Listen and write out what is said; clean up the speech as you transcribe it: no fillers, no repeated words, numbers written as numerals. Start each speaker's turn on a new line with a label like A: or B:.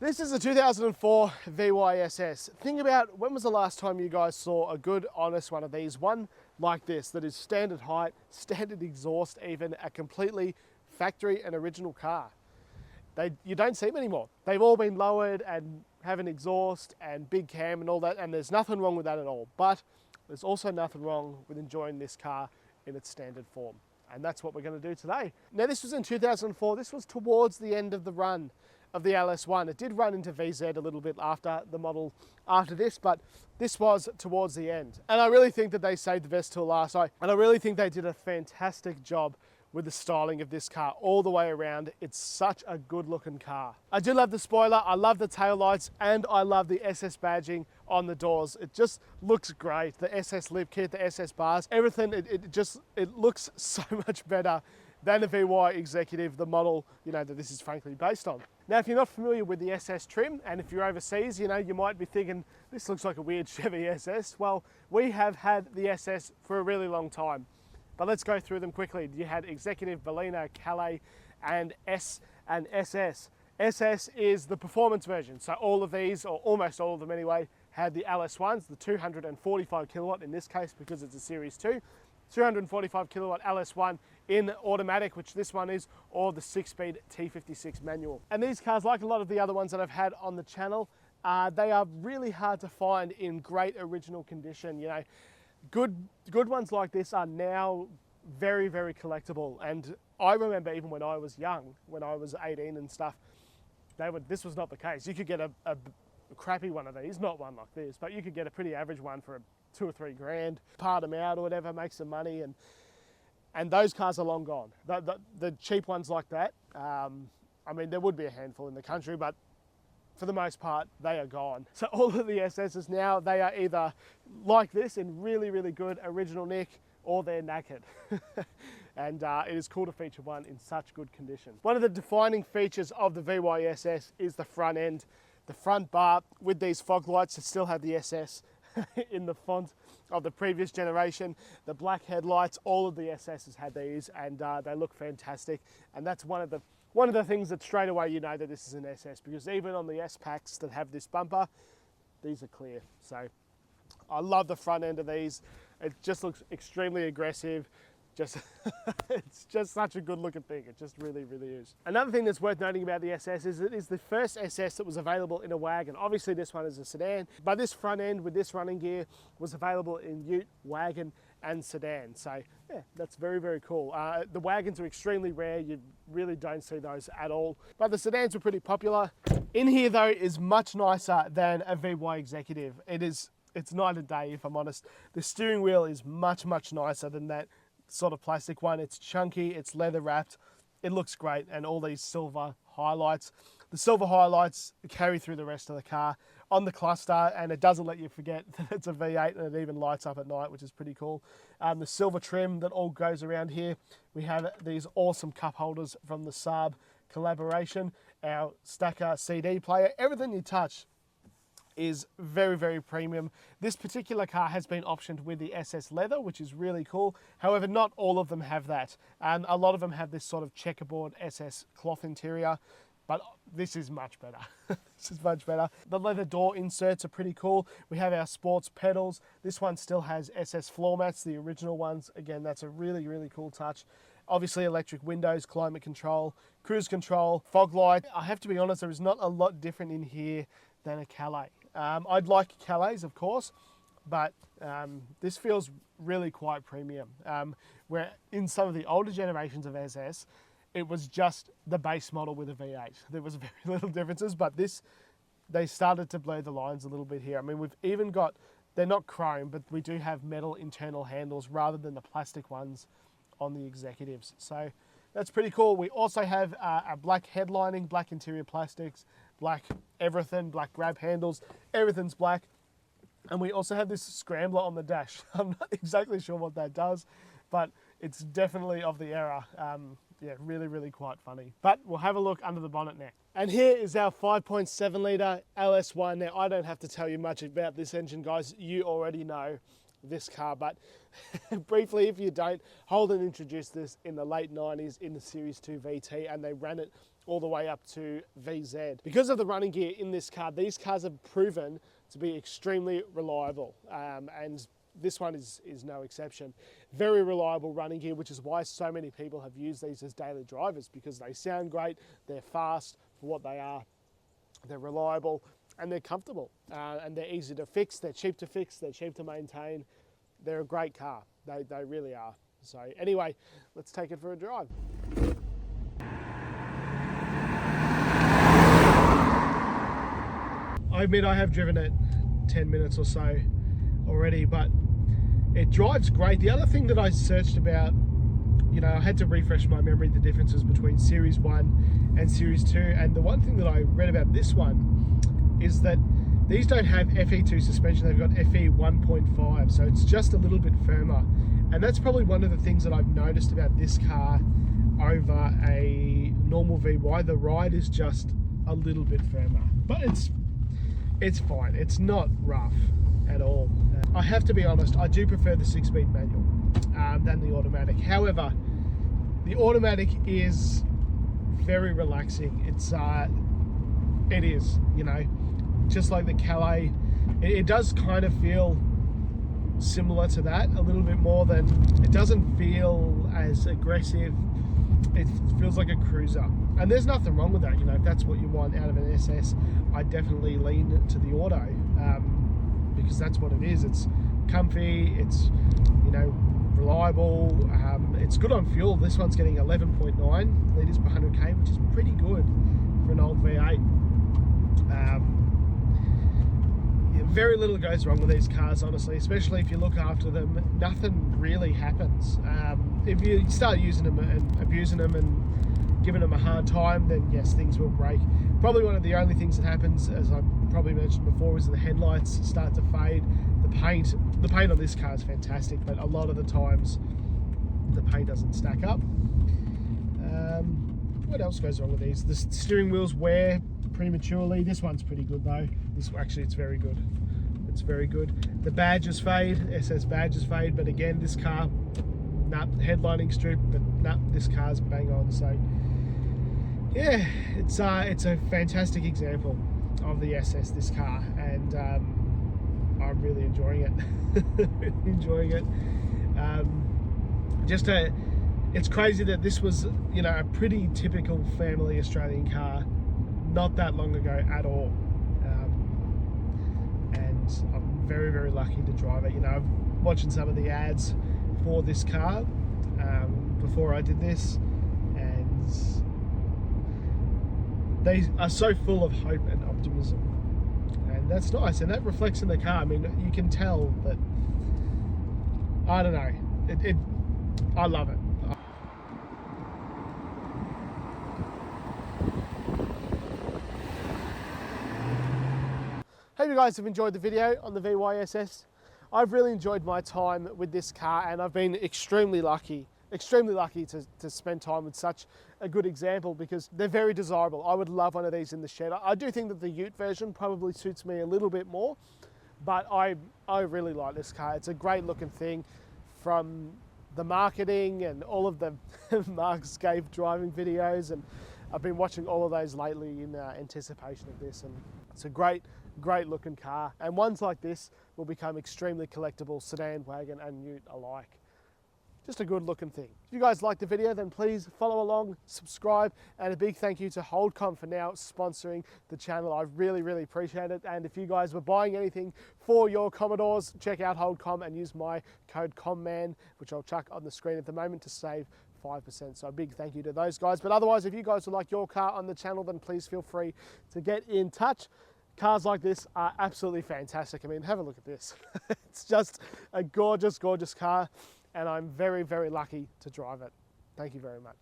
A: This is a 2004 VY SS. Think about when was the last time you guys saw a good, honest one of these. One like this, that is standard height, standard exhaust even, a completely factory and original car. You don't see them anymore. They've all been lowered and have an exhaust and big cam and all that, and there's nothing wrong with that at all. But there's also nothing wrong with enjoying this car in its standard form. And that's what we're going to do today. Now this was in 2004, this was towards the end of the run of the LS1. It did run into VZ a little bit after the model after this, but this was towards the end. And I really think that they saved the best till last. And I really think they did a fantastic job with the styling of this car all the way around. It's such a good looking car. I do love the spoiler, I love the tail lights, and I love the SS badging on the doors. It just looks great. The SS lip kit, the SS bars, everything, it looks so much better than the VY Executive, the model, that this is frankly based on. Now, if you're not familiar with the SS trim, and if you're overseas, you might be thinking, this looks like a weird Chevy SS. Well, we have had the SS for a really long time. But let's go through them quickly. You had Executive, Berliner, Calais, and S and SS. SS is the performance version. So all of these, or almost all of them anyway, had the LS1s, the 245 kilowatt in this case because it's a Series 2. 245 kilowatt LS1 in automatic, which this one is, or the 6-speed T56 manual. And these cars, like a lot of the other ones that I've had on the channel, they are really hard to find in great original condition. Good ones like this are now very, very collectible. And I remember even when I was young, when I was 18 and stuff, this was not the case. You could get a crappy one of these, not one like this, but you could get a pretty average one for $2 or $3 grand, part them out or whatever, make some money, and those cars are long gone. The cheap ones like that, I mean, there would be a handful in the country, but for the most part, they are gone. So all of the SSs now, they are either like this in really, really good original nick, or they're knackered. And it is cool to feature one in such good condition. One of the defining features of the VY SS is the front end. The front bar with these fog lights that still have the SS in the font of the previous generation. The black headlights, all of the SSs had these, and they look fantastic. And that's one of the things that straight away you know that this is an SS, because even on the S packs that have this bumper, these are clear. So I love the front end of these. It just looks extremely aggressive. It's just such a good looking thing. It just really, really is. Another thing that's worth noting about the SS is it is the first SS that was available in a wagon. Obviously this one is a sedan, but this front end with this running gear was available in ute, wagon, and sedan. So yeah, that's very, very cool. The wagons are extremely rare. You really don't see those at all, but the sedans were pretty popular. In here though is much nicer than a VY Executive. It's night and day, if I'm honest. The steering wheel is much, much nicer than that sort of plastic one. It's chunky, it's leather wrapped, it looks great, and all these silver highlights. The silver highlights carry through the rest of the car on the cluster, and it doesn't let you forget that it's a V8, and it even lights up at night, which is pretty cool. The silver trim that all goes around here. We have these awesome cup holders from the Saab collaboration, our stacker CD player, everything you touch is very, very premium. This particular car has been optioned with the SS leather, which is really cool. However, not all of them have that. And a lot of them have this sort of checkerboard SS cloth interior, but this is much better. This is much better. The leather door inserts are pretty cool. We have our sports pedals. This one still has SS floor mats, the original ones. Again, that's a really, really cool touch. Obviously electric windows, climate control, cruise control, fog light. I have to be honest, there is not a lot different in here than a Calais. I'd like Calais, of course, but this feels really quite premium. Where in some of the older generations of SS, it was just the base model with a V8. There was very little differences, but they started to blur the lines a little bit here. I mean, we've even got, they're not chrome, but we do have metal internal handles rather than the plastic ones on the Executives. So that's pretty cool. We also have a black headlining, black interior plastics, black everything, black grab handles, everything's black. And we also have this scrambler on the dash. I'm not exactly sure what that does, but it's definitely of the era. Yeah, really, really quite funny. But we'll have a look under the bonnet now. And here is our 5.7 litre LS1. Now, I don't have to tell you much about this engine, guys. You already know this car, but briefly, if you don't, Holden introduced this in the late 90s in the Series 2 VT, and they ran it all the way up to VZ. Because of the running gear in this car, these cars have proven to be extremely reliable, and this one is no exception. Very reliable running gear, which is why so many people have used these as daily drivers, because they sound great, they're fast for what they are, they're reliable, and they're comfortable, and they're easy to fix, they're cheap to maintain. They're a great car, they really are. So anyway, let's take it for a drive. I admit I have driven it 10 minutes or so already, but it drives great. The other thing that I searched about, you know, I had to refresh my memory, the differences between Series 1 and Series 2, and the one thing that I read about this one is that these don't have FE2 suspension, they've got FE 1.5, so it's just a little bit firmer. And that's probably one of the things that I've noticed about this car over a normal VY. The ride is just a little bit firmer, but it's fine. It's not rough at all. I have to be honest, I do prefer the 6-speed manual than the automatic. However, the automatic is very relaxing. It is, you know, just like the Calais. It does kind of feel similar to that a little bit more than, it doesn't feel as aggressive. It feels like a cruiser, and there's nothing wrong with that. You know, if that's what you want out of an SS, I definitely lean to the auto, because that's what it is. It's comfy, it's, you know, reliable, it's good on fuel. This one's getting 11.9 litres per 100k, which is pretty good for an old V8. Very little goes wrong with these cars, honestly, especially if you look after them. Nothing really happens. If you start using them and abusing them and giving them a hard time, then yes, things will break. Probably one of the only things that happens, as I probably mentioned before, is the headlights start to fade. The paint on this car is fantastic, but a lot of the times the paint doesn't stack up. What else goes wrong with these? The steering wheels wear prematurely. This one's pretty good though. Actually, it's very good. It's very good. The badges fade, SS badges fade, but again, this car, headlining strip, but this car's bang on. So yeah, it's a fantastic example of the SS, this car, and I'm really enjoying it. It's crazy that this was, you know, a pretty typical family Australian car not that long ago at all, and I'm very, very lucky to drive it. You know, I'm watching some of the ads for this car before I did this, and they are so full of hope and optimism, and that's nice, and that reflects in the car. I mean, you can tell that, I don't know, I love it. Hope you guys have enjoyed the video on the VY SS. I've really enjoyed my time with this car, and I've been extremely lucky to spend time with such a good example, because they're very desirable. I would love one of these in the shed. I do think that the Ute version probably suits me a little bit more, but I really like this car. It's a great looking thing. From the marketing and all of the Mark Scape driving videos, and I've been watching all of those lately in anticipation of this, and it's a great looking car, and ones like this will become extremely collectible, sedan, wagon and ute alike. Just a good looking thing. If you guys like the video, then please follow along, subscribe, and a big thank you to Holdcom for now sponsoring the channel. I really appreciate it. And if you guys were buying anything for your Commodores, check out Holdcom and use my code COMMAN, which I'll chuck on the screen at the moment, to save 5%. So a big thank you to those guys. But otherwise, if you guys would like your car on the channel, then please feel free to get in touch. Cars like this are absolutely fantastic. I mean, have a look at this. It's just a gorgeous car, and I'm very lucky to drive it. Thank you very much.